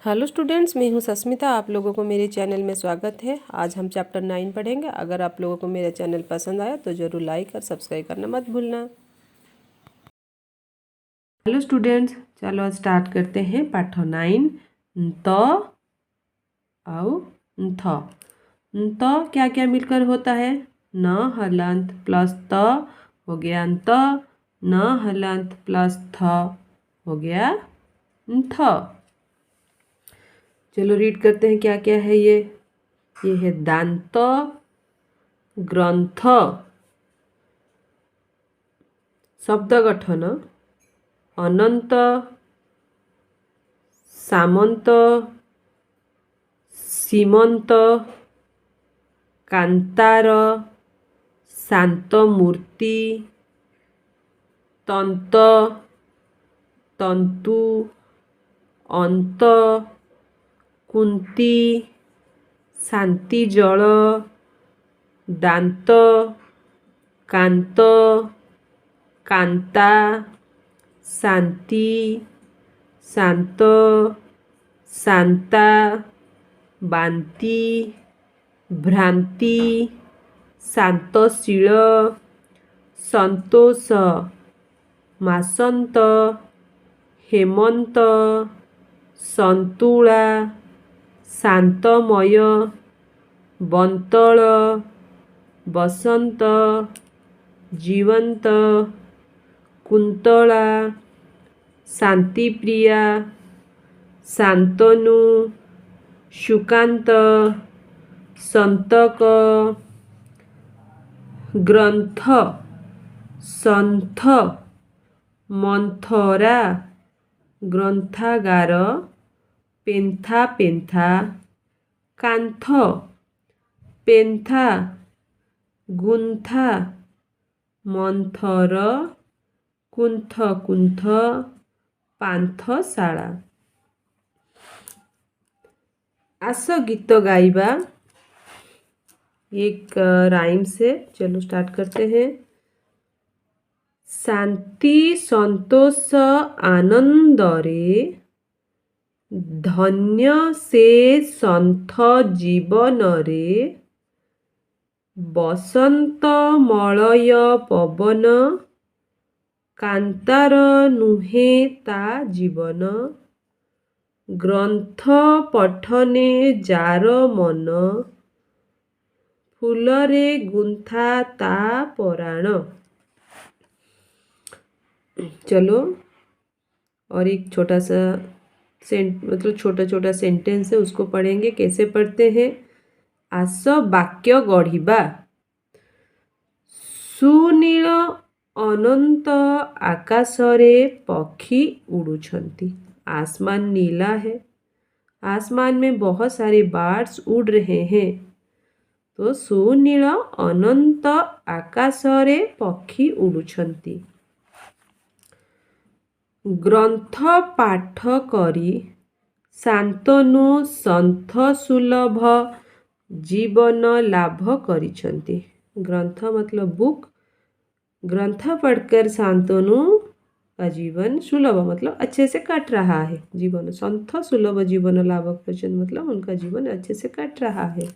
Hello students, मैं हूं सस्मिता। आप लोगों को मेरे चैनल में स्वागत है। आज हम चैप्टर 9 पढ़ेंगे। अगर आप लोगों को मेरा चैनल पसंद आया तो ज़रूर लाइक और सब्सक्राइब करना मत भूलना। हेलो स्टूडेंट्स, चलो आज स्टार्ट करते हैं पाठ 9 त और थ। त क्या क्या मिलकर होता है? न हलंत प्लस त हो गया त, न हलंत प्लस थ हो गया थ। चलो रीड करते हैं क्या क्या है ये है दांत, ग्रंथ, शब्द गठन, अनंत, सामंत, सीमंत, कांतार, शांत मूर्ति, तंत, तंतु, अंत, कुंती, शांति जल, दांत, कांत, कांता, शांति, शांत, शांता, बांती, भ्रांति, शांतशील, संतोष, मासंत, हेमंत, संतुला, शांतमय, बंतल, बसंत, जीवंत, कुंतला, शांतिप्रिया, शांतनु, शुकांत, संतक, ग्रंथ, संथ, मंथरा, ग्रंथागार, पेंथा पेंथा, कांथ, पेंथा, गुंथा, मंथर, कुंथ कुंथ, पांथशाला। आस गीत गाइबा एक राइम से। चलो स्टार्ट करते हैं। शांति संतोष आनंदरे धन्य से संथ जीवन रे, बसंत मलय पवन, कांतार नुहे ता जीवन, ग्रंथ पठने जार मन, फूलरे गुंथा ता पराण। चलो और एक छोटा सा छोटा छोटा सेंटेंस है, उसको पढ़ेंगे। कैसे पढ़ते हैं? आस वाक्य गढ़िबा। सुनील अनंत आकाशरे पक्षी उड़ुछंती। आसमान नीला है, आसमान में बहुत सारे बर्ड्स उड़ रहे हैं। तो सुनील अनंत आकाशरे पक्षी उड़ुछंती। ग्रंथ पाठ करी शांतनु संथ सुलभ जीवन लाभ करिछंती। ग्रंथ मतलब बुक। ग्रंथ पढ़कर शांतनु का जीवन, सुलभ मतलब अच्छे से कट रहा है जीवन, संथ सुलभ जीवन लाभ करिछंती मतलब उनका जीवन अच्छे से कट रहा है।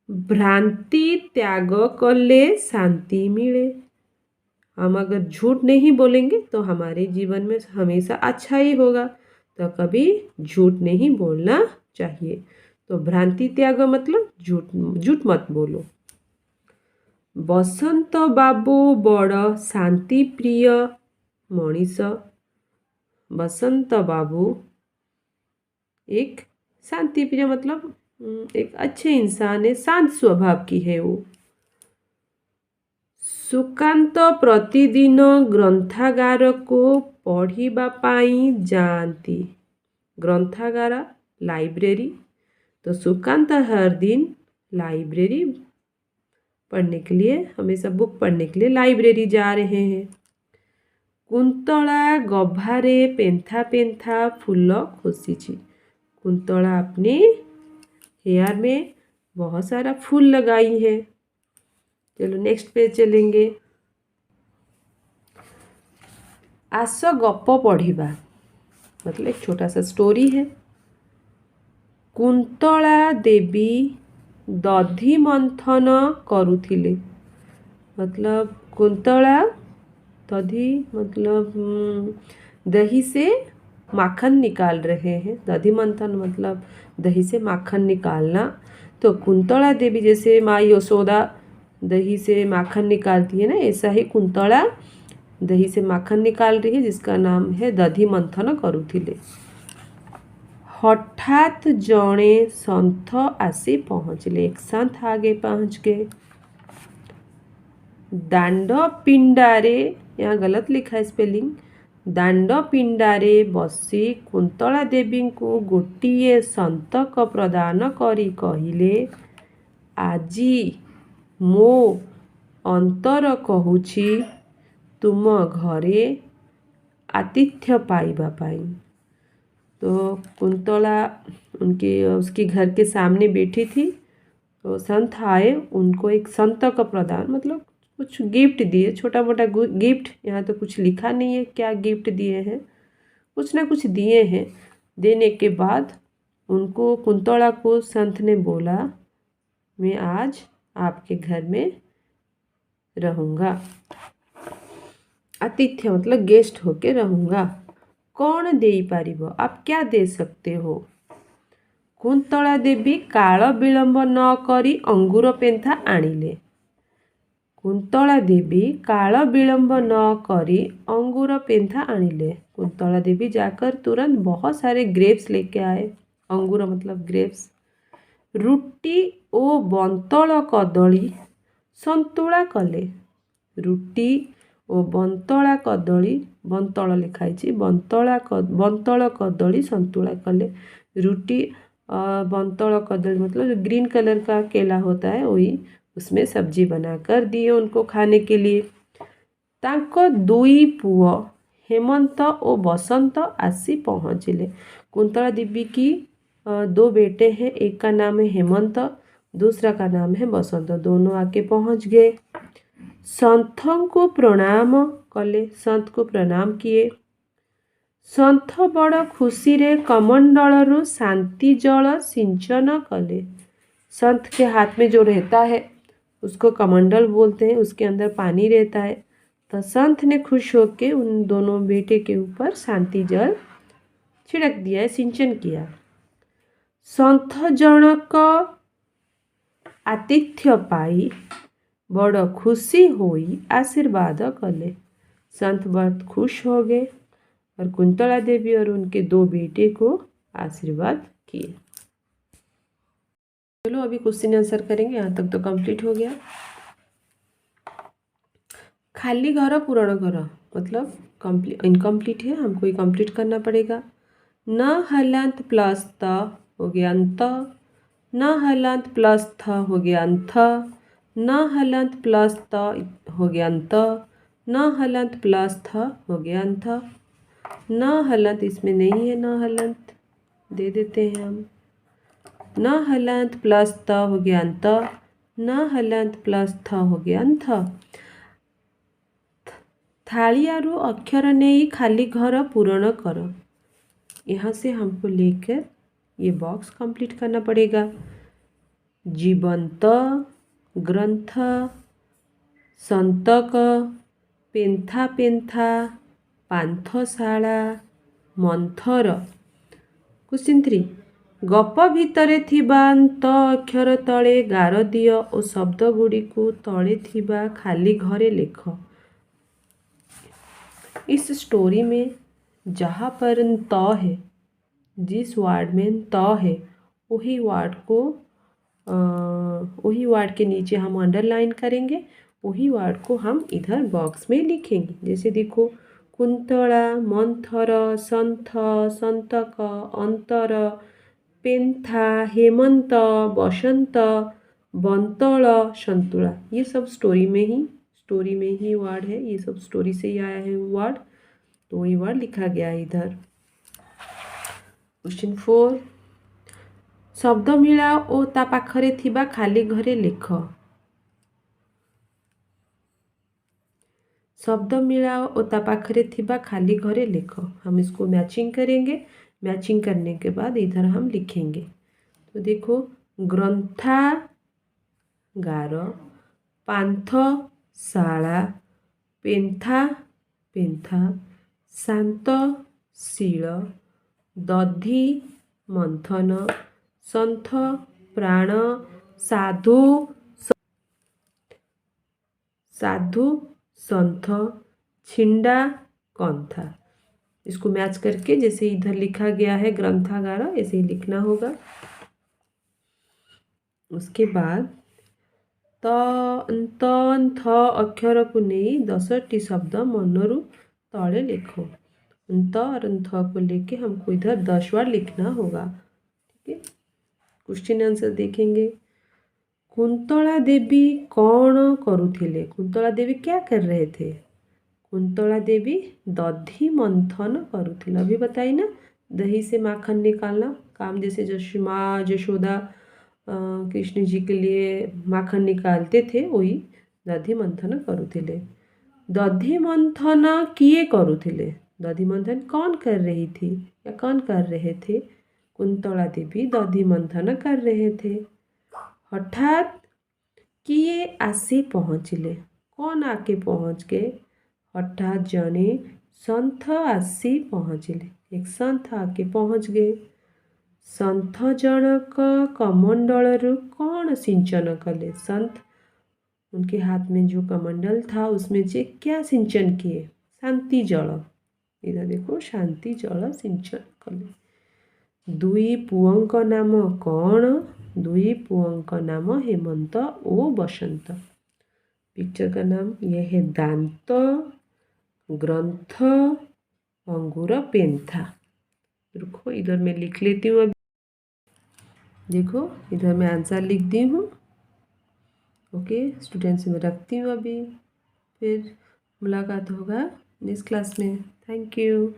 भ्रांति त्याग कले शांति मिले। हम अगर झूठ नहीं बोलेंगे तो हमारे जीवन में हमेशा अच्छा ही होगा। तो कभी झूठ नहीं बोलना चाहिए। तो भ्रांति त्याग मतलब झूठ मत बोलो। बसंत बाबू बड़ शांति प्रिय मनीष। बसंत बाबू एक शांति प्रिय मतलब एक अच्छे इंसान है, शांत स्वभाव की है वो। सुकांत प्रतिदिन ग्रंथागार को पढ़िबा पाई जाती। ग्रंथागार लाइब्रेरी। तो सुकांत हर दिन लाइब्रेरी पढ़ने के लिए, हमेशा बुक पढ़ने के लिए लाइब्रेरी जा रहे हैं। कुंतला गभारे पेंथा पेंथा फूल खोसीची। कुंतला अपने हेयर में बहुत सारा फूल लगाई है। चलो नेक्स्ट पेज चलेंगे। आस गप पढ़िबा। मतलब एक छोटा सा स्टोरी है। कुंतला देवी दधि मंथन करुथिले, मतलब कुंतला दधि मतलब दही से माखन निकाल रहे हैं। दधि मंथन मतलब दही से माखन निकालना। तो कुंतला देवी जैसे माँ यशोदा दही से माखन निकालती है ना, ऐसा ही कुंतला दही से माखन निकाल रही है, जिसका नाम है दधि मंथन करुथिले। हठात जड़े संत आसी पहुँचले, एक संत आगे पहुँच गए। दांड पिंडारे, यहाँ गलत लिखा है स्पेलिंग, दांड पिंडारे बसी कुंतला देवी को गोटिए संतक प्रदान करी कहिले, आजी मो अंतर कहूछि तुम घरे आतिथ्य पाइबा पाई। तो कुंतला उसके घर के सामने बैठी थी। तो संत आए, उनको एक संत का प्रदान मतलब कुछ गिफ्ट दिए, छोटा मोटा गिफ्ट। यहाँ तो कुछ लिखा नहीं है क्या गिफ्ट दिए हैं, कुछ ना कुछ दिए हैं। देने के बाद उनको कुंतला को संत ने बोला, मैं आज आपके घर में रहूँगा, आतिथ्य मतलब गेस्ट होके रहूँगा। कौन दे पारिबो, आप क्या दे सकते हो। कुंतला देवी काल विलंब न करी अंगूर पेंथा आनिले। कुंतला देवी काल विलंब न करी अंगूर पेंथा आनिले। कुंतला देवी जाकर तुरंत बहुत सारे ग्रेप्स लेके आए। अंगूर मतलब ग्रेप्स। रुटी ओ बंतल कदली संतुला कले। रुटी ओ बंतला कदली, बंतल लिखाई, बंतल कदली संतुला कले। रुटी बंतल कदली मतलब ग्रीन कलर का केला होता है, वही उसमें सब्जी बनाकर दिए उनको खाने के लिए। तांको दुई पुओ हेमंत और बसंत आसी पहुँचले। कुंतला देवी की दो बेटे हैं, एक का नाम है हेमंत, दूसरा का नाम है बसंत। दोनों आके पहुँच गए। संत को प्रणाम कले, संत को प्रणाम किए। संत बड़ खुशी रे कमंडल शांति जल सिंचन कले। संत के हाथ में जो रहता है उसको कमंडल बोलते हैं, उसके अंदर पानी रहता है। तो संत ने खुश होकर उन दोनों बेटे के ऊपर शांति जल छिड़क दिया है, सिंचन किया। संत जनक आतिथ्य पाई बड़ खुशी होई आशीर्वाद कले। संत बहुत खुश हो गए और कुंतला देवी और उनके दो बेटे को आशीर्वाद किए। चलो अभी क्वेश्चन आंसर करेंगे, यहाँ तक तो कंप्लीट हो गया। खाली घर पूर्ण घर मतलब इनकम्प्लीट है, हमको ये कंप्लीट करना पड़ेगा। न हलंत प्लस त हो गया अंत, न हलंत प्लस थ हो गया अंत, न हलंत प्लस त हो गया अंत, न हलंत प्लस थ हो गया अंत। न हलंत इसमें नहीं है, न हलंत दे देते हैं हम। न हलंत प्लस त हो गया अंत, न हलंत प्लस थ हो गया अंत। थालियारू अक्षर नहीं खाली घर पूर्ण कर। यहाँ से हमको लेकर ये बॉक्स कंप्लीट करना पड़ेगा। जीवंत, ग्रंथ, संतक, पेंथा पेंथा, पांथशाला, मंथर। क्वेश्चन 3, गप भितरे थिबा त अक्षर तले गार दियो और शब्द गुड़ी को तले थिबा खाली घरे लिख। इस स्टोरी में जहाँ पर त है, जिस वार्ड में त है, वही वार्ड के नीचे हम अंडरलाइन करेंगे, वही वार्ड को हम इधर बॉक्स में लिखेंगे। जैसे देखो, कुंतला, मंथर, संथ, संतक, अंतर, पेंथा, हेमंत, बसंत, बंतल, संतुला। ये सब स्टोरी में ही वर्ड है, ये सब स्टोरी से ही आया है वर्ड, तो वही वर्ड लिखा गया है इधर। क्वेश्चन 4, शब्द मिला ओ ता पाखरे खाली घरे लिख। शब्द मिलाओ और ता पाखरे थिबा खाली घरे लिखो। हम इसको मैचिंग करेंगे। मैचिंग करने के बाद इधर हम लिखेंगे। तो देखो ग्रंथागार, पान्थशाला, पेन्था पेन्था, शान्तशील, दधि मंथन, सन्थ प्राण, साधु साधु संथ, छिंडा कंथा। इसको मैच करके जैसे इधर लिखा गया है ग्रंथागार, ऐसे ही लिखना होगा। उसके बाद त न्त थ अक्षर को नहीं 10टी शब्द मनरू तले लिखो। न्त और थ को लेके हमको इधर 10 बार लिखना होगा। ठीक है, क्वेश्चन आंसर देखेंगे। कुंतला देवी कौन करुथिले? कुंतला देवी क्या कर रहे थे? कुंतला देवी दधि मंथन करुथिले। अभी बताई ना, दही से माखन निकालना काम, जैसे माँ यशोदा कृष्ण जी के लिए माखन निकालते थे, वही दधि मंथन करुथिले। दधि मंथन किए करुथिले? दधि मंथन कौन कर रही थी या कौन कर रहे थे? कुंतला देवी दधि मंथन कर रहे थे। हठात किए आसी पहुँचले? कौन आके पहुँच गए? हठात जने संथ आसी पहुँचले। एक संथ आके पहुँच गए। संथ जनक कमंडलरू कौन सिंचन कले? संत उनके हाथ में जो कमंडल था उसमें से क्या सिंचन किए? शांति जल। इधर देखो, शांति जल सिंचन कले। दुई पुअंक नाम कौन? दुई पुअंक नाम हेमंत ओ बसंत। पिक्चर का नाम यह है दांत, ग्रंथ, अंगूर, पेन्था। रुको, इधर मैं लिख लेती हूँ। अभी देखो, इधर मैं आंसर लिख दी हूँ। ओके स्टूडेंट्स, मैं रखती हूँ अभी, फिर मुलाकात होगा नेक्स्ट क्लास में। Thank you.